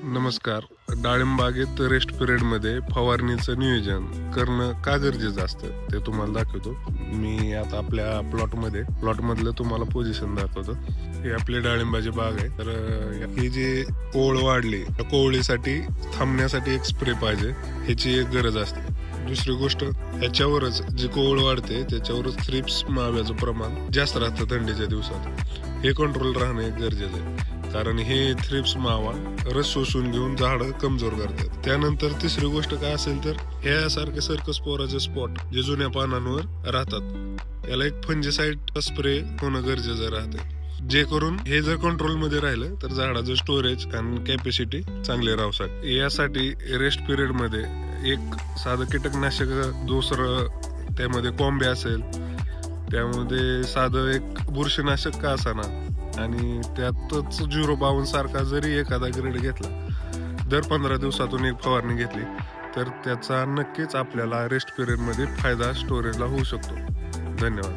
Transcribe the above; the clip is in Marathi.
नमस्कार. डाळिंबागेत रेस्ट पिरियडमध्ये फवारणीचं नियोजन करणं का गरजेचं असतं ते तुम्हाला दाखवतो. मी आता आपल्या प्लॉटमधलं तुम्हाला पोझिशन दाखवतो. ही आपली डाळिंबाची बाग आहे. तर ही जी कोळ वाढली त्या कोवळीसाठी थांबण्यासाठी एक स्प्रे पाहिजे, ह्याची एक गरज असते. दुसरी गोष्ट, ह्याच्यावरच जी कोवळ वाढते त्याच्यावरच थ्रिप्स माव्याचं प्रमाण जास्त राहतं थंडीच्या दिवसात. हे कंट्रोल राहणं एक गरजेचं आहे, कारण हे थ्रिप्स मावा रस शोषून घेऊन झाडं कमजोर करतात. त्यानंतर तिसरी गोष्ट काय असेल तर ह्यासारखे सर्कस्पोराचे स्पॉट जे जुन्या पानांवर राहतात, याला एक फंजिसाइड स्प्रे होणं गरजेचं राहते, जे करून हे जर कंट्रोल मध्ये राहिलं तर झाडाचं स्टोरेज आणि कॅपॅसिटी चांगली राहू शकते. यासाठी रेस्ट पिरियड मध्ये एक साधं कीटकनाशक, दुसरं त्यामध्ये कॉम्बे असेल, त्यामध्ये साधं एक बुरशीनाशक का असाना, आणि त्यातच 052 सारखा जरी एखादा ग्रेड घेतला, दर 15 दिवसातून एक फवारणी घेतली तर त्याचा नक्कीच आपल्याला रेस्ट पिरियड मध्ये फायदा स्टोरेजला होऊ शकतो. धन्यवाद.